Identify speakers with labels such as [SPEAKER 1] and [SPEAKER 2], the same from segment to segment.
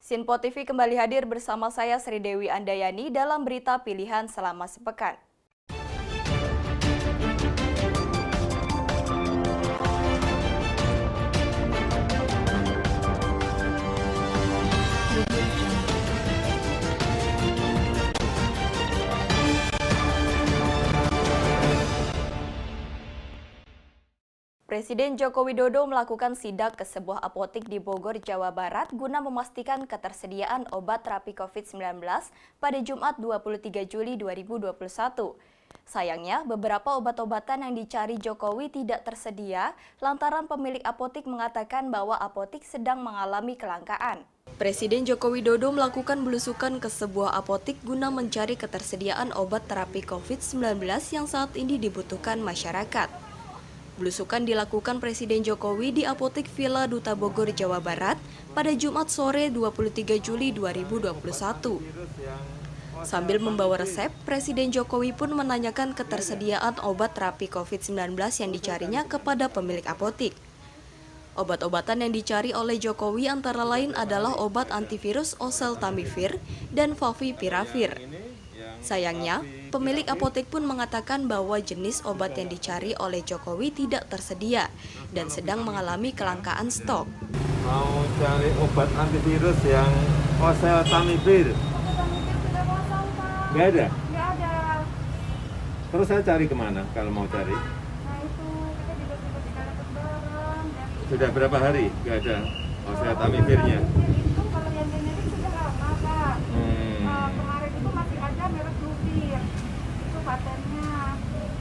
[SPEAKER 1] Sinpo TV kembali hadir bersama saya Sri Dewi Andayani dalam berita pilihan selama sepekan. Presiden Joko Widodo melakukan sidak ke sebuah apotik di Bogor, Jawa Barat guna memastikan ketersediaan obat terapi COVID-19 pada Jumat 23 Juli 2021. Sayangnya, beberapa obat-obatan yang dicari Jokowi tidak tersedia lantaran pemilik apotik mengatakan bahwa apotik sedang mengalami kelangkaan. Presiden Joko Widodo melakukan belusukan ke sebuah apotik guna mencari ketersediaan obat terapi COVID-19 yang saat ini dibutuhkan masyarakat. Belusukan dilakukan Presiden Jokowi di apotik Villa Duta Bogor, Jawa Barat pada Jumat sore 23 Juli 2021. Sambil membawa resep, Presiden Jokowi pun menanyakan ketersediaan obat terapi COVID-19 yang dicarinya kepada pemilik apotik. Obat-obatan yang dicari oleh Jokowi antara lain adalah obat antivirus oseltamivir dan favipiravir. Sayangnya, pemilik apotek pun mengatakan bahwa jenis obat yang dicari oleh Jokowi tidak tersedia dan sedang mengalami kelangkaan stok.
[SPEAKER 2] Mau cari obat antivirus yang oseltamivir? Nggak ada?
[SPEAKER 3] Nggak ada.
[SPEAKER 2] Terus saya cari kemana kalau mau cari?
[SPEAKER 3] Nah itu, kita juga sudah dikatakan bareng.
[SPEAKER 2] Sudah berapa hari nggak ada oseltamivirnya?
[SPEAKER 3] Itu kalau yang generik sudah lama, Pak. Kemarin itu masih ada merek Luvir. Itu patennya.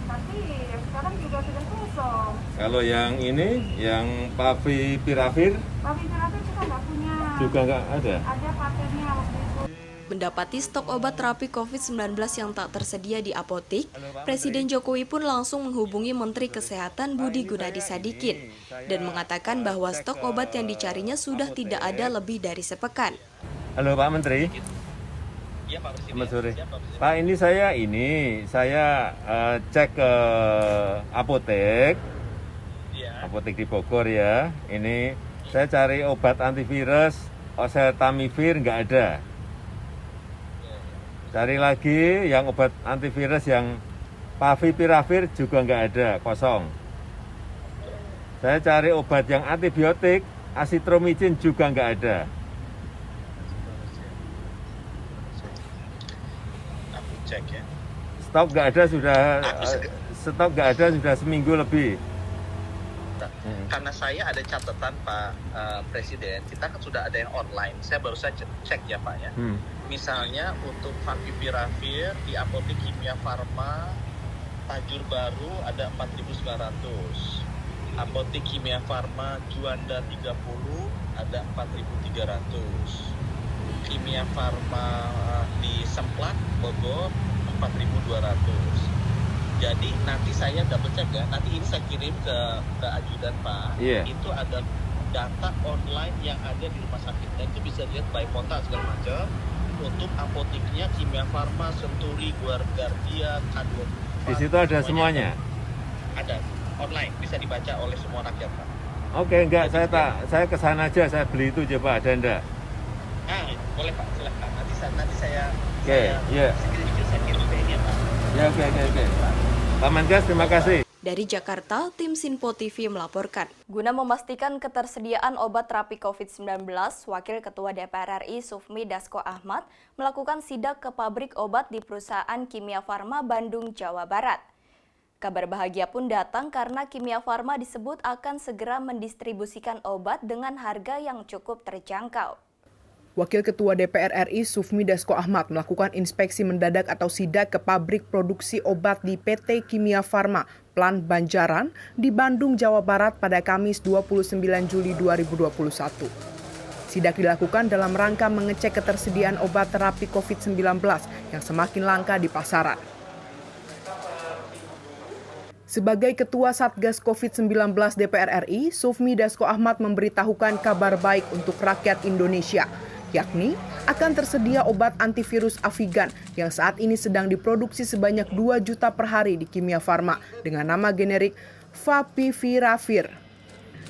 [SPEAKER 3] Tapi sekarang juga sudah kosong.
[SPEAKER 2] Kalau yang ini, yang favipiravir?
[SPEAKER 3] Favipiravir kita nggak punya.
[SPEAKER 2] Juga nggak ada?
[SPEAKER 3] Ada patennya waktu itu.
[SPEAKER 1] Mendapati stok obat terapi COVID-19 yang tak tersedia di apotik, Presiden Jokowi pun langsung menghubungi Menteri Kesehatan Budi Gunadi Sadikin dan mengatakan bahwa stok obat yang dicarinya sudah tidak ada lebih dari sepekan.
[SPEAKER 2] Halo Pak Menteri.
[SPEAKER 4] Iya Pak Presiden.
[SPEAKER 2] Selamat sore. Pak, saya cek ke apotek.
[SPEAKER 4] Iya.
[SPEAKER 2] Apotek di Bogor ya. Ini saya cari obat antivirus oseltamivir nggak ada. Cari lagi yang obat antivirus yang favipiravir juga nggak ada, kosong. Saya cari obat yang antibiotik asitromicin juga nggak ada.
[SPEAKER 4] Aku cek ya.
[SPEAKER 2] Stok nggak ada sudah seminggu lebih.
[SPEAKER 4] Karena saya ada catatan Pak Presiden, kita kan sudah ada yang online. Saya baru saja cek ya Pak ya. Misalnya untuk favipiravir di apotek Kimia Farma Tajur Baru ada 4.900. Apotek Kimia Farma Juanda 30 ada 4.300. Kimia Farma di Semplak Bogor 4.200. Jadi nanti saya double check ya, nanti ini saya kirim ke ajudan Pak.
[SPEAKER 2] Iya.
[SPEAKER 4] Itu ada data online yang ada di rumah sakit dan itu bisa lihat by kota segala macam. Untuk apoteknya Kimia Farma, Senturi, Guardia, K2.
[SPEAKER 2] Di situ ada semuanya.
[SPEAKER 4] Ada online, bisa dibaca oleh semua rakyat Pak.
[SPEAKER 2] Oke, enggak, saya kesana aja, saya beli itu coba, ada enggak?
[SPEAKER 4] Boleh Pak, silakan. Nanti saya
[SPEAKER 2] Oke, iya.
[SPEAKER 4] saya kirim ke ini ya Pak.
[SPEAKER 2] Ya, oke. Pak Menkes, terima kasih.
[SPEAKER 1] Dari Jakarta, tim Sinpo TV melaporkan. Guna memastikan ketersediaan obat terapi COVID-19, Wakil Ketua DPR RI Sufmi Dasko Ahmad melakukan sidak ke pabrik obat di perusahaan Kimia Farma Bandung, Jawa Barat. Kabar bahagia pun datang karena Kimia Farma disebut akan segera mendistribusikan obat dengan harga yang cukup terjangkau.
[SPEAKER 5] Wakil Ketua DPR RI Sufmi Dasko Ahmad melakukan inspeksi mendadak atau sidak ke pabrik produksi obat di PT Kimia Farma, Plant Banjaran, di Bandung, Jawa Barat pada Kamis 29 Juli 2021. Sidak dilakukan dalam rangka mengecek ketersediaan obat terapi COVID-19 yang semakin langka di pasaran. Sebagai Ketua Satgas COVID-19 DPR RI, Sufmi Dasko Ahmad memberitahukan kabar baik untuk rakyat Indonesia, yakni akan tersedia obat antivirus Avigan yang saat ini sedang diproduksi sebanyak 2 juta per hari di Kimia Farma dengan nama generik Favipiravir.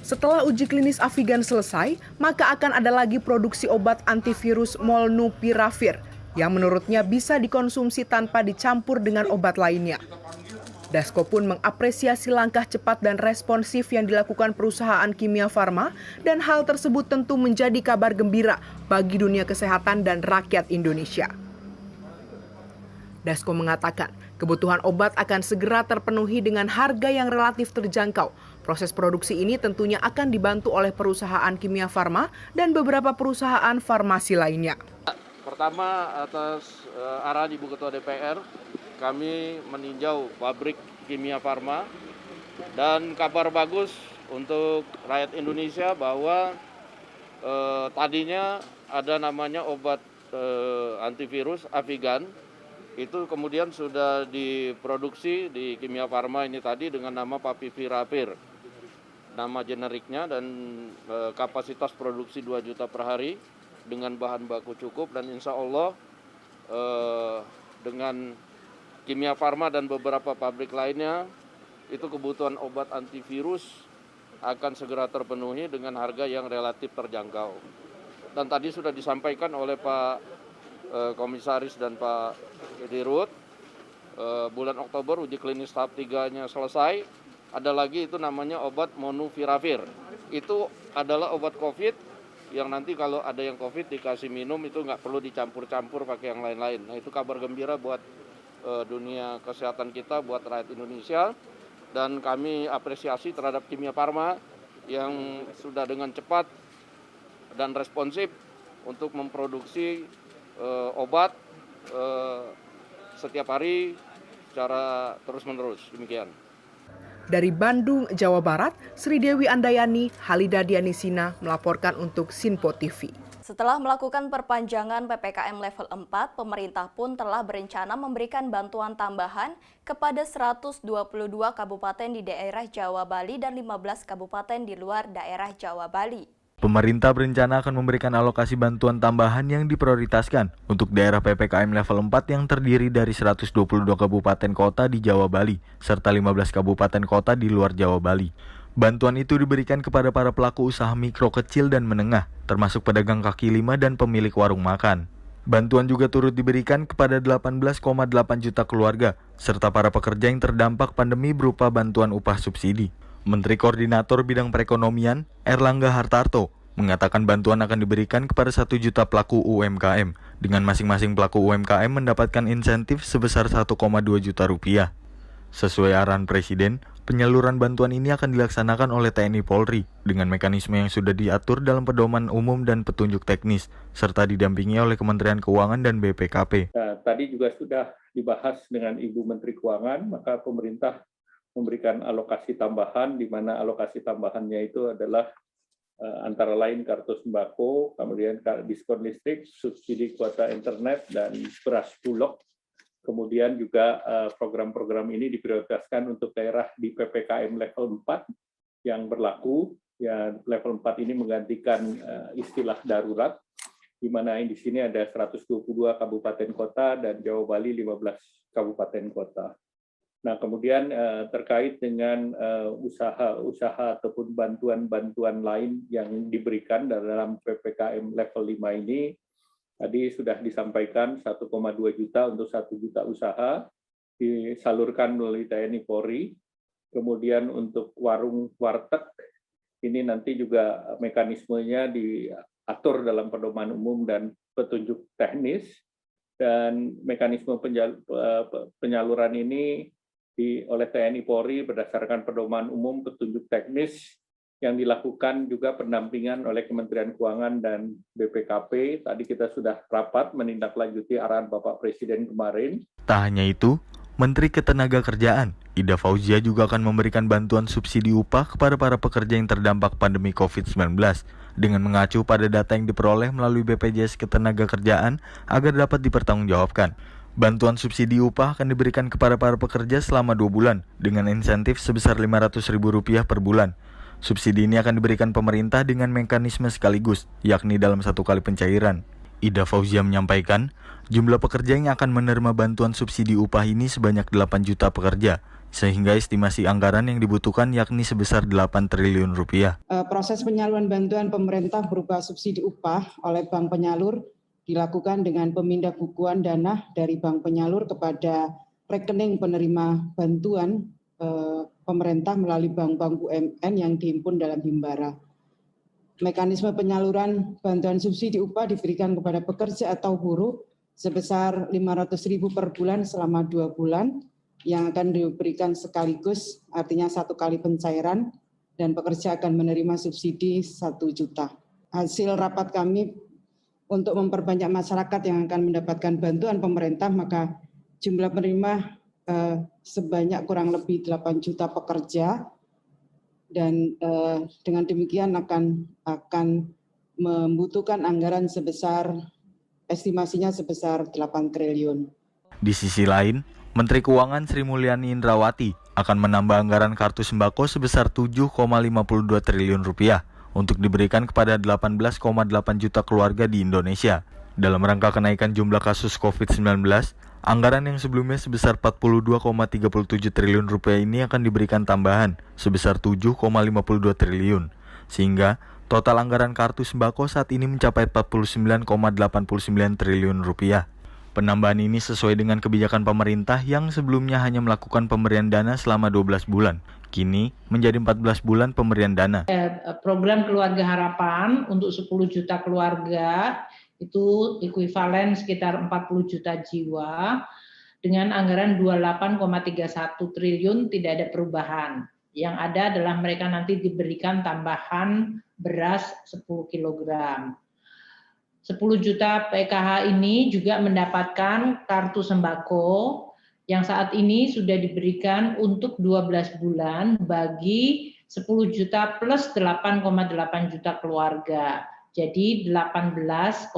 [SPEAKER 5] Setelah uji klinis Avigan selesai, maka akan ada lagi produksi obat antivirus Molnupiravir yang menurutnya bisa dikonsumsi tanpa dicampur dengan obat lainnya. Dasko pun mengapresiasi langkah cepat dan responsif yang dilakukan perusahaan Kimia Farma dan hal tersebut tentu menjadi kabar gembira bagi dunia kesehatan dan rakyat Indonesia. Dasko mengatakan kebutuhan obat akan segera terpenuhi dengan harga yang relatif terjangkau. Proses produksi ini tentunya akan dibantu oleh perusahaan Kimia Farma dan beberapa perusahaan farmasi lainnya.
[SPEAKER 6] Pertama, atas arahan Ibu Ketua DPR, kami meninjau pabrik Kimia Farma dan kabar bagus untuk rakyat Indonesia bahwa tadinya ada namanya obat antivirus Avigan, itu kemudian sudah diproduksi di Kimia Farma ini tadi dengan nama Favipiravir, nama generiknya, dan kapasitas produksi 2 juta per hari dengan bahan baku cukup, dan insya Allah dengan Kimia Farma dan beberapa pabrik lainnya itu kebutuhan obat antivirus akan segera terpenuhi dengan harga yang relatif terjangkau. Dan tadi sudah disampaikan oleh Pak Komisaris dan Pak Dirut, bulan Oktober uji klinis tahap 3-nya selesai. Ada lagi itu namanya obat Molnupiravir. Itu adalah obat COVID yang nanti kalau ada yang COVID dikasih minum itu nggak perlu dicampur-campur pakai yang lain-lain. Nah, itu kabar gembira buat dunia kesehatan kita, buat rakyat Indonesia. Dan kami apresiasi terhadap Kimia Farma yang sudah dengan cepat dan responsif untuk memproduksi obat setiap hari secara terus-menerus. Demikian.
[SPEAKER 5] Dari Bandung, Jawa Barat, Sri Dewi Andayani, Halida Dianisina melaporkan untuk Sinpo TV.
[SPEAKER 1] Setelah melakukan perpanjangan PPKM level 4, pemerintah pun telah berencana memberikan bantuan tambahan kepada 122 kabupaten di daerah Jawa Bali dan 15 kabupaten di luar daerah Jawa Bali.
[SPEAKER 7] Pemerintah berencana akan memberikan alokasi bantuan tambahan yang diprioritaskan untuk daerah PPKM level 4 yang terdiri dari 122 kabupaten kota di Jawa Bali, serta 15 kabupaten kota di luar Jawa Bali. Bantuan itu diberikan kepada para pelaku usaha mikro, kecil, dan menengah, termasuk pedagang kaki lima dan pemilik warung makan. Bantuan juga turut diberikan kepada 18,8 juta keluarga, serta para pekerja yang terdampak pandemi berupa bantuan upah subsidi. Menteri Koordinator Bidang Perekonomian, Erlangga Hartarto, mengatakan bantuan akan diberikan kepada 1 juta pelaku UMKM, dengan masing-masing pelaku UMKM mendapatkan insentif sebesar 1,2 juta rupiah. Sesuai arahan Presiden, penyaluran bantuan ini akan dilaksanakan oleh TNI Polri, dengan mekanisme yang sudah diatur dalam pedoman umum dan petunjuk teknis, serta didampingi oleh Kementerian Keuangan dan BPKP.
[SPEAKER 8] Nah, tadi juga sudah dibahas dengan Ibu Menteri Keuangan, maka pemerintah memberikan alokasi tambahan, di mana alokasi tambahannya itu adalah antara lain kartu sembako, kemudian diskon listrik, subsidi kuota internet, dan beras bulog. Kemudian juga program-program ini diprioritaskan untuk daerah di PPKM level 4 yang berlaku. Ya, level 4 ini menggantikan istilah darurat, di mana di sini ada 122 kabupaten kota dan Jawa Bali 15 kabupaten kota. Nah, kemudian terkait dengan usaha-usaha ataupun bantuan-bantuan lain yang diberikan dalam PPKM level 5 ini, tadi sudah disampaikan 1,2 juta untuk 1 juta usaha, disalurkan melalui TNI Polri. Kemudian untuk warung warteg, ini nanti juga mekanismenya diatur dalam pedoman umum dan petunjuk teknis, dan mekanisme penyaluran ini oleh TNI Polri berdasarkan pedoman umum petunjuk teknis yang dilakukan juga pendampingan oleh Kementerian Keuangan dan BPKP. Tadi kita sudah rapat menindaklanjuti arahan Bapak Presiden kemarin.
[SPEAKER 7] Tak hanya itu, Menteri Ketenagakerjaan, Ida Fauzia juga akan memberikan bantuan subsidi upah kepada para pekerja yang terdampak pandemi COVID-19 dengan mengacu pada data yang diperoleh melalui BPJS Ketenagakerjaan agar dapat dipertanggungjawabkan. Bantuan subsidi upah akan diberikan kepada para pekerja selama 2 bulan dengan insentif sebesar Rp500.000 per bulan. Subsidi ini akan diberikan pemerintah dengan mekanisme sekaligus, yakni dalam 1 kali pencairan. Ida Fauzia menyampaikan, jumlah pekerja yang akan menerima bantuan subsidi upah ini sebanyak 8 juta pekerja, sehingga estimasi anggaran yang dibutuhkan yakni sebesar 8 triliun rupiah.
[SPEAKER 9] Proses penyaluran bantuan pemerintah berupa subsidi upah oleh bank penyalur dilakukan dengan pemindahbukuan dana dari bank penyalur kepada rekening penerima bantuan pemerintah melalui bank-bank UMN yang dihimpun dalam Himbara. Mekanisme penyaluran bantuan subsidi upah diberikan kepada pekerja atau buruh sebesar 500.000 per bulan selama 2 bulan yang akan diberikan sekaligus, artinya 1 kali pencairan, dan pekerja akan menerima subsidi 1 juta. Hasil rapat kami untuk memperbanyak masyarakat yang akan mendapatkan bantuan pemerintah, maka jumlah penerima sebanyak kurang lebih 8 juta pekerja, dan dengan demikian akan membutuhkan anggaran estimasinya sebesar 8 triliun.
[SPEAKER 7] Di sisi lain, Menteri Keuangan Sri Mulyani Indrawati akan menambah anggaran kartu sembako sebesar 7,52 triliun rupiah untuk diberikan kepada 18,8 juta keluarga di Indonesia. Dalam rangka kenaikan jumlah kasus COVID-19, anggaran yang sebelumnya sebesar 42,37 triliun rupiah ini akan diberikan tambahan sebesar 7,52 triliun, sehingga total anggaran kartu sembako saat ini mencapai 49,89 triliun rupiah. Penambahan ini sesuai dengan kebijakan pemerintah yang sebelumnya hanya melakukan pemberian dana selama 12 bulan. Kini menjadi 14 bulan pemberian dana.
[SPEAKER 10] Program Keluarga Harapan untuk 10 juta keluarga itu ekuivalen sekitar 40 juta jiwa dengan anggaran 28,31 triliun, tidak ada perubahan. Yang ada adalah mereka nanti diberikan tambahan beras 10 kilogram. 10 juta PKH ini juga mendapatkan kartu sembako yang saat ini sudah diberikan untuk 12 bulan bagi 10 juta plus 8,8 juta keluarga. Jadi 18,8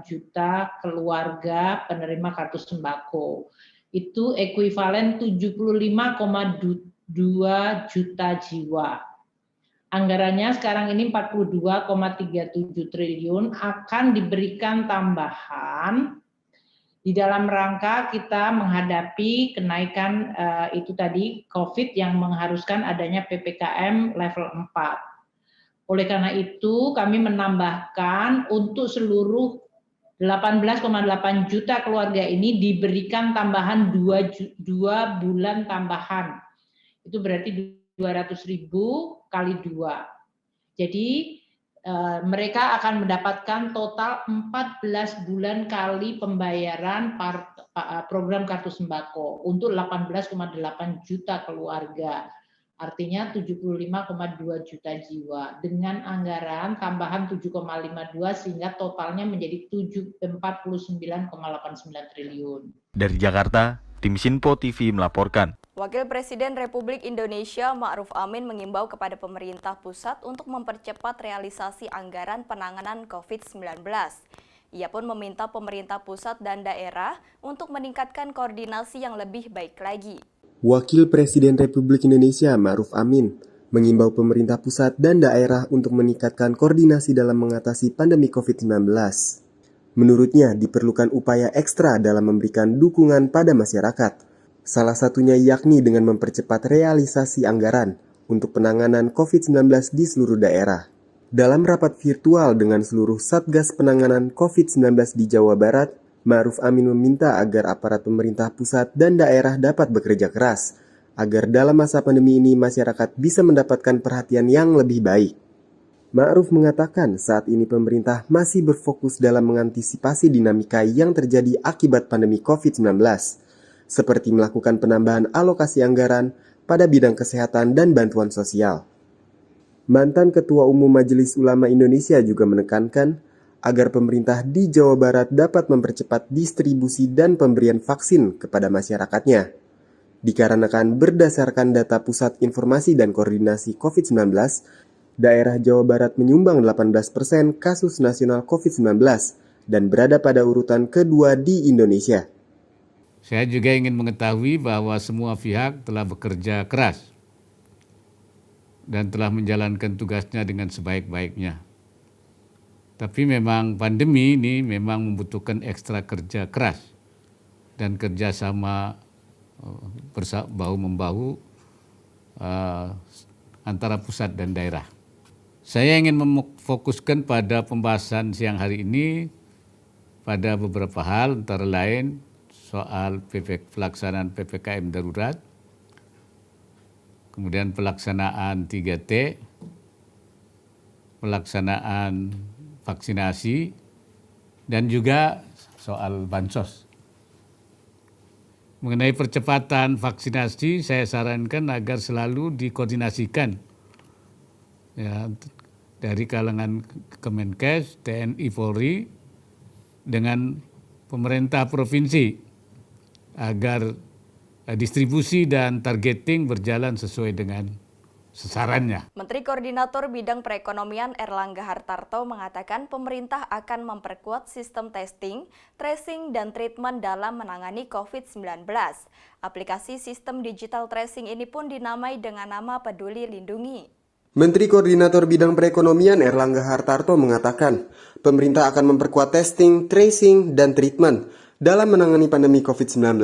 [SPEAKER 10] juta keluarga penerima kartu sembako. Itu ekuivalen 75,2 juta jiwa. Anggarannya sekarang ini 42,37 triliun akan diberikan tambahan di dalam rangka kita menghadapi kenaikan itu tadi COVID yang mengharuskan adanya PPKM level 4. Oleh karena itu kami menambahkan untuk seluruh 18,8 juta keluarga ini diberikan tambahan 2 bulan tambahan. Itu berarti 200.000 kali 2. Jadi mereka akan mendapatkan total 14 bulan kali pembayaran program kartu sembako untuk 18,8 juta keluarga. Artinya 75,2 juta jiwa dengan anggaran tambahan 7,52 sehingga totalnya menjadi 49,89 triliun.
[SPEAKER 7] Dari Jakarta, Tim Sinpo TV melaporkan.
[SPEAKER 1] Wakil Presiden Republik Indonesia Ma'ruf Amin mengimbau kepada pemerintah pusat untuk mempercepat realisasi anggaran penanganan COVID-19. Ia pun meminta pemerintah pusat dan daerah untuk meningkatkan koordinasi yang lebih baik lagi.
[SPEAKER 11] Wakil Presiden Republik Indonesia Ma'ruf Amin mengimbau pemerintah pusat dan daerah untuk meningkatkan koordinasi dalam mengatasi pandemi COVID-19. Menurutnya diperlukan upaya ekstra dalam memberikan dukungan pada masyarakat. Salah satunya yakni dengan mempercepat realisasi anggaran untuk penanganan COVID-19 di seluruh daerah. Dalam rapat virtual dengan seluruh Satgas Penanganan COVID-19 di Jawa Barat, Ma'ruf Amin meminta agar aparat pemerintah pusat dan daerah dapat bekerja keras, agar dalam masa pandemi ini masyarakat bisa mendapatkan perhatian yang lebih baik. Ma'ruf mengatakan saat ini pemerintah masih berfokus dalam mengantisipasi dinamika yang terjadi akibat pandemi COVID-19, seperti melakukan penambahan alokasi anggaran pada bidang kesehatan dan bantuan sosial. Mantan Ketua Umum Majelis Ulama Indonesia juga menekankan agar pemerintah di Jawa Barat dapat mempercepat distribusi dan pemberian vaksin kepada masyarakatnya. Dikarenakan berdasarkan data Pusat Informasi dan Koordinasi COVID-19, daerah Jawa Barat menyumbang 18% kasus nasional COVID-19 dan berada pada urutan kedua di Indonesia.
[SPEAKER 12] Saya juga ingin mengetahui bahwa semua pihak telah bekerja keras dan telah menjalankan tugasnya dengan sebaik-baiknya. Tapi memang pandemi ini memang membutuhkan ekstra kerja keras dan kerjasama bahu-membahu antara pusat dan daerah. Saya ingin memfokuskan pada pembahasan siang hari ini pada beberapa hal, antara lain soal pelaksanaan PPKM darurat, kemudian pelaksanaan 3T, pelaksanaan vaksinasi, dan juga soal bansos. Mengenai percepatan vaksinasi, saya sarankan agar selalu dikoordinasikan ya, dari kalangan Kemenkes, TNI, Polri, dengan pemerintah provinsi agar distribusi dan targeting berjalan sesuai dengan sasarannya.
[SPEAKER 1] Menteri Koordinator Bidang Perekonomian Erlangga Hartarto mengatakan pemerintah akan memperkuat sistem testing, tracing, dan treatment dalam menangani COVID-19. Aplikasi sistem digital tracing ini pun dinamai dengan nama Peduli Lindungi.
[SPEAKER 11] Menteri Koordinator Bidang Perekonomian Erlangga Hartarto mengatakan, pemerintah akan memperkuat testing, tracing, dan treatment dalam menangani pandemi COVID-19.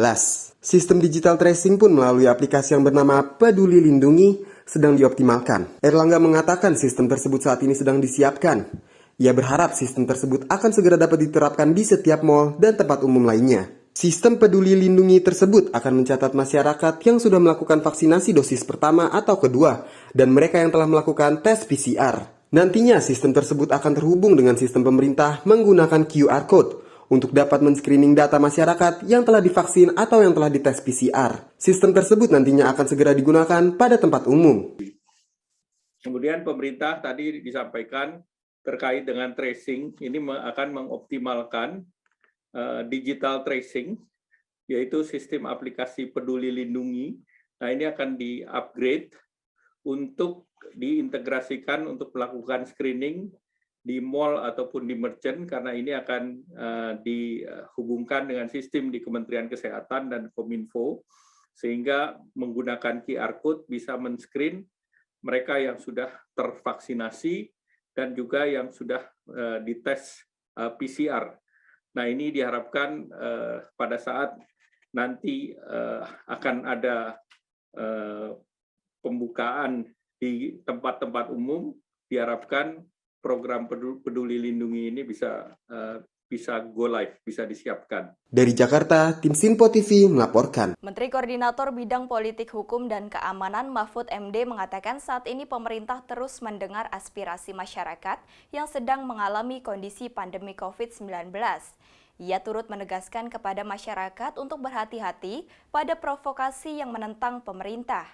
[SPEAKER 11] Sistem digital tracing pun melalui aplikasi yang bernama Peduli Lindungi sedang dioptimalkan. Erlangga mengatakan sistem tersebut saat ini sedang disiapkan. Ia berharap sistem tersebut akan segera dapat diterapkan di setiap mal dan tempat umum lainnya. Sistem Peduli Lindungi tersebut akan mencatat masyarakat yang sudah melakukan vaksinasi dosis pertama atau kedua dan mereka yang telah melakukan tes PCR. Nantinya sistem tersebut akan terhubung dengan sistem pemerintah menggunakan QR Code untuk dapat men-screening data masyarakat yang telah divaksin atau yang telah dites PCR. Sistem tersebut nantinya akan segera digunakan pada tempat umum.
[SPEAKER 8] Kemudian pemerintah tadi disampaikan terkait dengan tracing, ini akan mengoptimalkan digital tracing, yaitu sistem aplikasi Peduli Lindungi. Nah, ini akan di-upgrade untuk diintegrasikan untuk melakukan screening di mall ataupun di merchant, karena ini akan dihubungkan dengan sistem di Kementerian Kesehatan dan Kominfo, sehingga menggunakan QR Code bisa men-screen mereka yang sudah tervaksinasi dan juga yang sudah dites PCR. Nah, ini diharapkan pada saat nanti akan ada pembukaan di tempat-tempat umum, diharapkan program Peduli Lindungi ini bisa go live, bisa disiapkan.
[SPEAKER 11] Dari Jakarta, tim Sinpo TV melaporkan.
[SPEAKER 1] Menteri Koordinator Bidang Politik Hukum dan Keamanan Mahfud MD mengatakan saat ini pemerintah terus mendengar aspirasi masyarakat yang sedang mengalami kondisi pandemi COVID-19. Ia turut menegaskan kepada masyarakat untuk berhati-hati pada provokasi yang menentang pemerintah.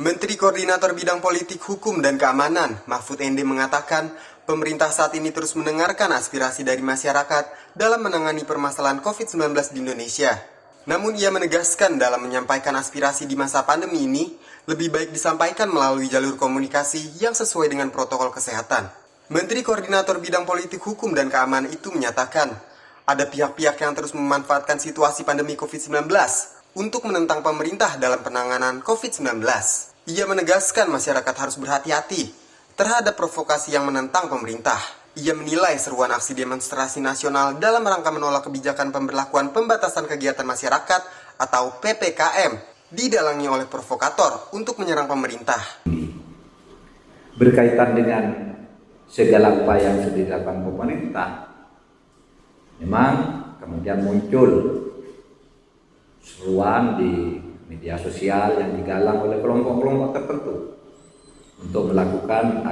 [SPEAKER 11] Menteri Koordinator Bidang Politik Hukum dan Keamanan Mahfud MD mengatakan pemerintah saat ini terus mendengarkan aspirasi dari masyarakat dalam menangani permasalahan COVID-19 di Indonesia. Namun ia menegaskan dalam menyampaikan aspirasi di masa pandemi ini lebih baik disampaikan melalui jalur komunikasi yang sesuai dengan protokol kesehatan. Menteri Koordinator Bidang Politik Hukum dan Keamanan itu menyatakan ada pihak-pihak yang terus memanfaatkan situasi pandemi COVID-19 untuk menentang pemerintah dalam penanganan COVID-19. Ia menegaskan masyarakat harus berhati-hati terhadap provokasi yang menentang pemerintah. Ia menilai seruan aksi demonstrasi nasional dalam rangka menolak kebijakan pemberlakuan pembatasan kegiatan masyarakat atau PPKM didalangi oleh provokator untuk menyerang pemerintah.
[SPEAKER 13] Berkaitan dengan segala upaya yang sudah dilakukan pemerintah, memang kemudian muncul seruan di media sosial yang digalang oleh kelompok-kelompok tertentu untuk melakukan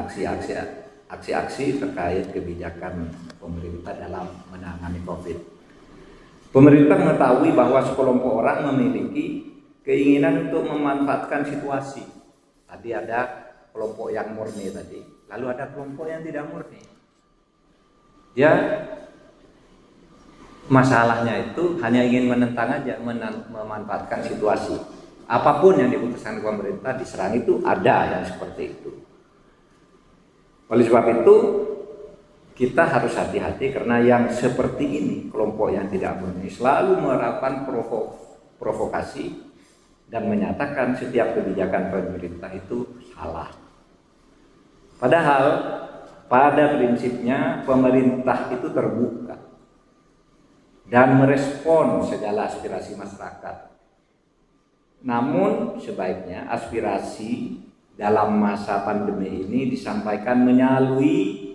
[SPEAKER 13] aksi-aksi terkait kebijakan pemerintah dalam menangani COVID. Pemerintah mengetahui bahwa sekelompok orang memiliki keinginan untuk memanfaatkan situasi. Tadi ada kelompok yang murni tadi, lalu ada kelompok yang tidak murni. Ya, masalahnya itu hanya ingin menentang aja, memanfaatkan situasi. Apapun yang diputuskan pemerintah diserang itu ada yang seperti itu. Oleh sebab itu kita harus hati-hati karena yang seperti ini, kelompok yang tidak murni selalu menerapkan provokasi dan menyatakan setiap kebijakan pemerintah itu salah. Padahal pada prinsipnya pemerintah itu terbuka dan merespon segala aspirasi masyarakat. Namun sebaiknya aspirasi dalam masa pandemi ini disampaikan melalui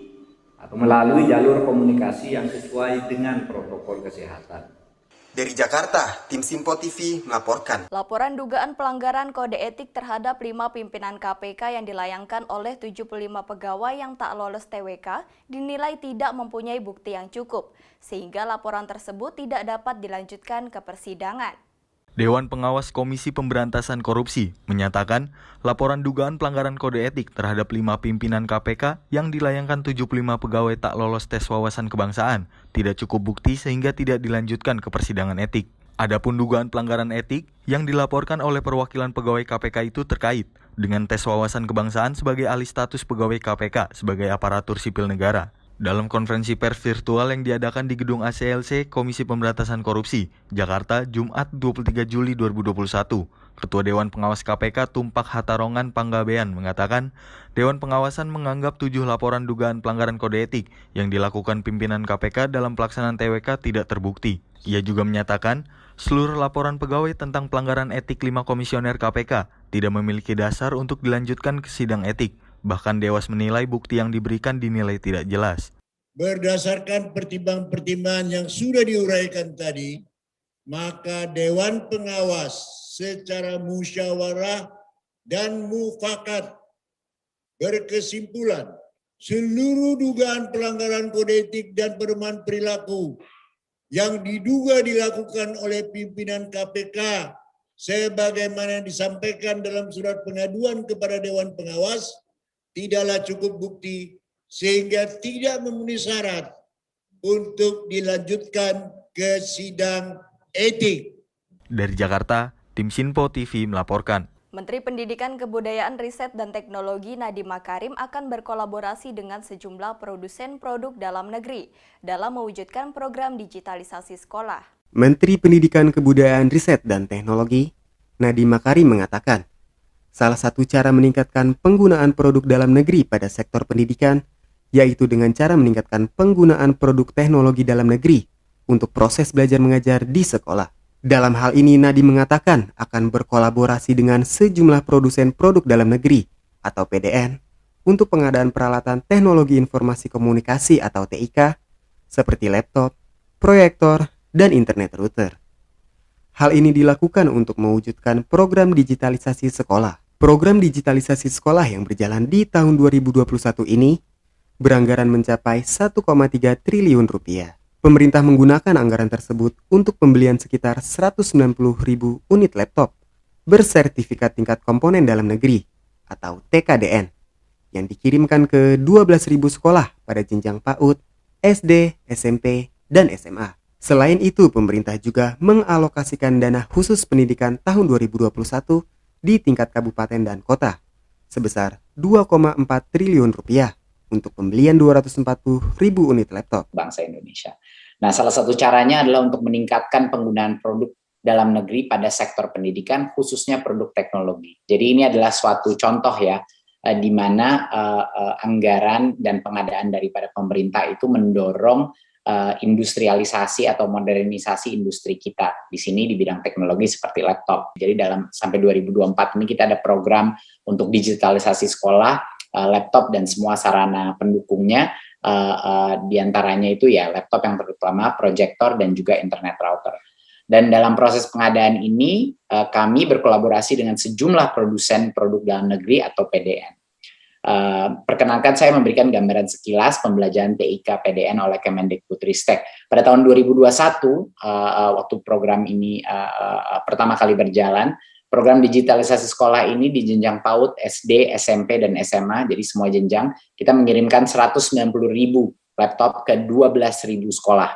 [SPEAKER 13] jalur komunikasi yang sesuai dengan protokol kesehatan.
[SPEAKER 11] Dari Jakarta, tim Simpo TV melaporkan.
[SPEAKER 1] Laporan dugaan pelanggaran kode etik terhadap 5 pimpinan KPK yang dilayangkan oleh 75 pegawai yang tak lolos TWK dinilai tidak mempunyai bukti yang cukup, sehingga laporan tersebut tidak dapat dilanjutkan ke persidangan.
[SPEAKER 7] Dewan Pengawas Komisi Pemberantasan Korupsi menyatakan laporan dugaan pelanggaran kode etik terhadap 5 pimpinan KPK yang dilayangkan 75 pegawai tak lolos tes wawasan kebangsaan tidak cukup bukti sehingga tidak dilanjutkan ke persidangan etik. Adapun dugaan pelanggaran etik yang dilaporkan oleh perwakilan pegawai KPK itu terkait dengan tes wawasan kebangsaan sebagai alih status pegawai KPK sebagai aparatur sipil negara. Dalam konferensi pers virtual yang diadakan di Gedung ACLC Komisi Pemberantasan Korupsi, Jakarta, Jumat 23 Juli 2021, Ketua Dewan Pengawas KPK Tumpak Hatarongan Panggabean mengatakan, Dewan Pengawasan menganggap 7 laporan dugaan pelanggaran kode etik yang dilakukan pimpinan KPK dalam pelaksanaan TWK tidak terbukti. Ia juga menyatakan, seluruh laporan pegawai tentang pelanggaran etik 5 komisioner KPK tidak memiliki dasar untuk dilanjutkan ke sidang etik. Bahkan Dewas menilai bukti yang diberikan dinilai tidak jelas.
[SPEAKER 14] Berdasarkan pertimbangan-pertimbangan yang sudah diuraikan tadi, maka Dewan Pengawas secara musyawarah dan mufakat berkesimpulan seluruh dugaan pelanggaran kode etik dan pedoman perilaku yang diduga dilakukan oleh pimpinan KPK sebagaimana disampaikan dalam surat pengaduan kepada Dewan Pengawas tidaklah cukup bukti sehingga tidak memenuhi syarat untuk dilanjutkan ke sidang etik.
[SPEAKER 7] Dari Jakarta, tim Simpo TV melaporkan.
[SPEAKER 1] Menteri Pendidikan, Kebudayaan, Riset, dan Teknologi Nadiem Makarim akan berkolaborasi dengan sejumlah produsen produk dalam negeri dalam mewujudkan program digitalisasi sekolah.
[SPEAKER 11] Menteri Pendidikan, Kebudayaan, Riset, dan Teknologi Nadiem Makarim mengatakan, salah satu cara meningkatkan penggunaan produk dalam negeri pada sektor pendidikan, yaitu dengan cara meningkatkan penggunaan produk teknologi dalam negeri untuk proses belajar mengajar di sekolah. Dalam hal ini, Nadiem mengatakan akan berkolaborasi dengan sejumlah produsen produk dalam negeri atau PDN untuk pengadaan peralatan teknologi informasi komunikasi atau TIK seperti laptop, proyektor, dan internet router. Hal ini dilakukan untuk mewujudkan program digitalisasi sekolah. Program digitalisasi sekolah yang berjalan di tahun 2021 ini beranggaran mencapai 1,3 triliun rupiah. Pemerintah menggunakan anggaran tersebut untuk pembelian sekitar 190.000 unit laptop bersertifikat tingkat komponen dalam negeri atau TKDN yang dikirimkan ke 12.000 sekolah pada jenjang PAUD, SD, SMP, dan SMA. Selain itu, pemerintah juga mengalokasikan dana khusus pendidikan tahun 2021 di tingkat kabupaten dan kota sebesar 2,4 triliun rupiah untuk pembelian 240.000 unit laptop.
[SPEAKER 15] Bangsa Indonesia. Nah, salah satu caranya adalah untuk meningkatkan penggunaan produk dalam negeri pada sektor pendidikan, khususnya produk teknologi. Jadi ini adalah suatu contoh ya, di mana anggaran dan pengadaan daripada pemerintah itu mendorong industrialisasi atau modernisasi industri kita di sini di bidang teknologi seperti laptop. Jadi dalam sampai 2024 ini kita ada program untuk digitalisasi sekolah, laptop dan semua sarana pendukungnya, diantaranya itu ya laptop yang terutama, proyektor dan juga internet router. Dan dalam proses pengadaan ini kami berkolaborasi dengan sejumlah produsen produk dalam negeri atau PDN. Perkenankan saya memberikan gambaran sekilas pembelajaran TIK PDN oleh Kemendikbudristek. Pada tahun 2021 waktu program ini pertama kali berjalan, program digitalisasi sekolah ini di jenjang PAUD, SD, SMP, dan SMA, jadi semua jenjang, kita mengirimkan 190.000 laptop ke 12.000 sekolah,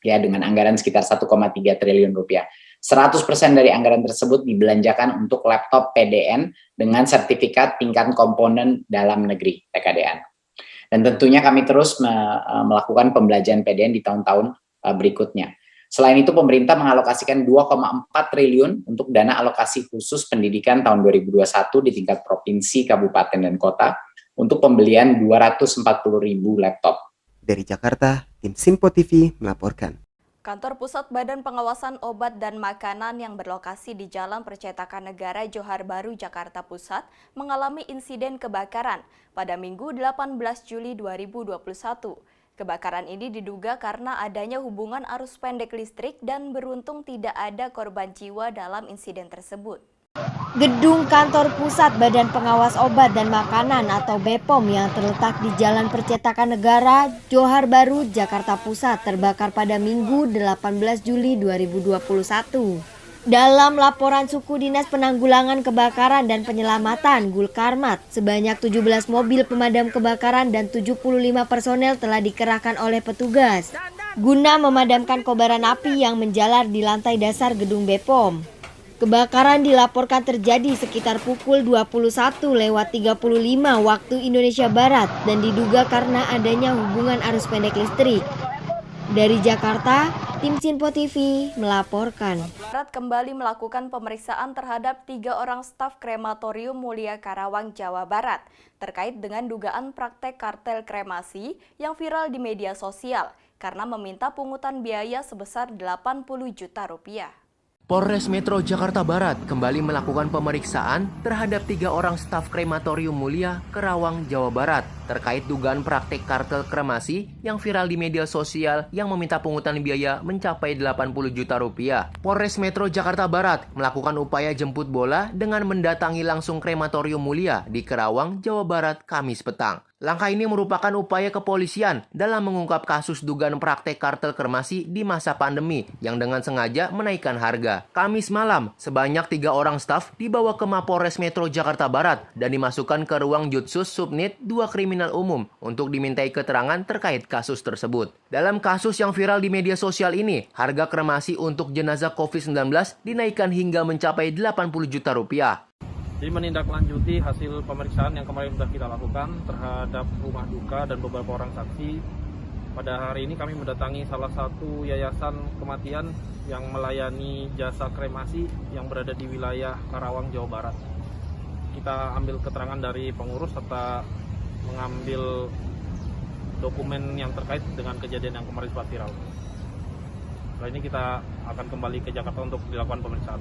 [SPEAKER 15] ya dengan anggaran sekitar 1,3 triliun rupiah. 100% dari anggaran tersebut dibelanjakan untuk laptop PDN dengan sertifikat tingkat komponen dalam negeri, TKDN. Dan tentunya kami terus melakukan pembelajaran PDN di tahun-tahun berikutnya. Selain itu, pemerintah mengalokasikan 2,4 triliun untuk dana alokasi khusus pendidikan tahun 2021 di tingkat provinsi, kabupaten, dan kota untuk pembelian 240.000 laptop.
[SPEAKER 11] Dari Jakarta, tim Simpo TV melaporkan.
[SPEAKER 1] Kantor Pusat Badan Pengawasan Obat dan Makanan yang berlokasi di Jalan Percetakan Negara Johar Baru, Jakarta Pusat mengalami insiden kebakaran pada Minggu 18 Juli 2021. Kebakaran ini diduga karena adanya hubungan arus pendek listrik dan beruntung tidak ada korban jiwa dalam insiden tersebut.
[SPEAKER 16] Gedung Kantor Pusat Badan Pengawas Obat dan Makanan atau BPOM yang terletak di Jalan Percetakan Negara, Johar Baru, Jakarta Pusat terbakar pada Minggu 18 Juli 2021. Dalam laporan Suku Dinas Penanggulangan Kebakaran dan Penyelamatan Gulkarmat, sebanyak 17 mobil pemadam kebakaran dan 75 personel telah dikerahkan oleh petugas guna memadamkan kobaran api yang menjalar di lantai dasar gedung BPOM. Kebakaran dilaporkan terjadi sekitar pukul 21.35 waktu Indonesia Barat dan diduga karena adanya hubungan arus pendek listrik. Dari Jakarta, tim Sinpo TV melaporkan.
[SPEAKER 1] Barat kembali melakukan pemeriksaan terhadap 3 orang staf krematorium Mulia Karawang, Jawa Barat terkait dengan dugaan praktek kartel kremasi yang viral di media sosial karena meminta pungutan biaya sebesar 80 juta rupiah.
[SPEAKER 17] Polres Metro Jakarta Barat kembali melakukan pemeriksaan terhadap 3 orang staf krematorium Mulia Karawang, Jawa Barat terkait dugaan praktik kartel kremasi yang viral di media sosial yang meminta pungutan biaya mencapai 80 juta rupiah. Polres Metro Jakarta Barat melakukan upaya jemput bola dengan mendatangi langsung krematorium Mulia di Karawang, Jawa Barat, Kamis petang. Langkah ini merupakan upaya kepolisian dalam mengungkap kasus dugaan praktek kartel kremasi di masa pandemi yang dengan sengaja menaikkan harga. Kamis malam, sebanyak 3 orang staf dibawa ke Mapolres Metro Jakarta Barat dan dimasukkan ke ruang Jutsus Subnit 2 Kriminal Umum untuk dimintai keterangan terkait kasus tersebut. Dalam kasus yang viral di media sosial ini, harga kremasi untuk jenazah COVID-19 dinaikkan hingga mencapai 80 juta rupiah.
[SPEAKER 18] Jadi menindaklanjuti hasil pemeriksaan yang kemarin sudah kita lakukan terhadap rumah duka dan beberapa orang saksi. Pada hari ini kami mendatangi salah satu yayasan kematian yang melayani jasa kremasi yang berada di wilayah Karawang, Jawa Barat. Kita ambil keterangan dari pengurus serta mengambil dokumen yang terkait dengan kejadian yang kemarin sempat viral. Setelah ini kita akan kembali ke Jakarta untuk dilakukan pemeriksaan.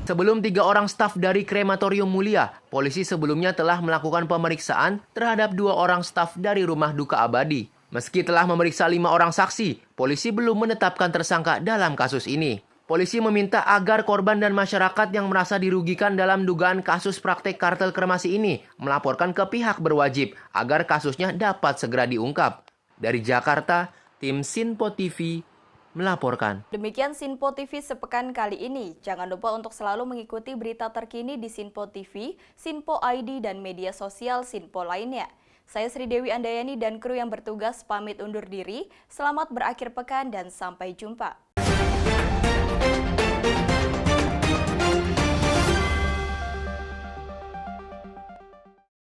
[SPEAKER 17] Sebelum 3 orang staf dari krematorium Mulia, polisi sebelumnya telah melakukan pemeriksaan terhadap 2 orang staf dari rumah duka abadi. Meski telah memeriksa 5 orang saksi, polisi belum menetapkan tersangka dalam kasus ini. Polisi meminta agar korban dan masyarakat yang merasa dirugikan dalam dugaan kasus praktek kartel kremasi ini melaporkan ke pihak berwajib agar kasusnya dapat segera diungkap. Dari Jakarta, tim Sinpo TV melaporkan.
[SPEAKER 1] Demikian Sinpo TV sepekan kali ini. Jangan lupa untuk selalu mengikuti berita terkini di Sinpo TV, Sinpo ID, dan media sosial Sinpo lainnya. Saya Sri Dewi Andayani dan kru yang bertugas pamit undur diri. Selamat berakhir pekan dan sampai jumpa.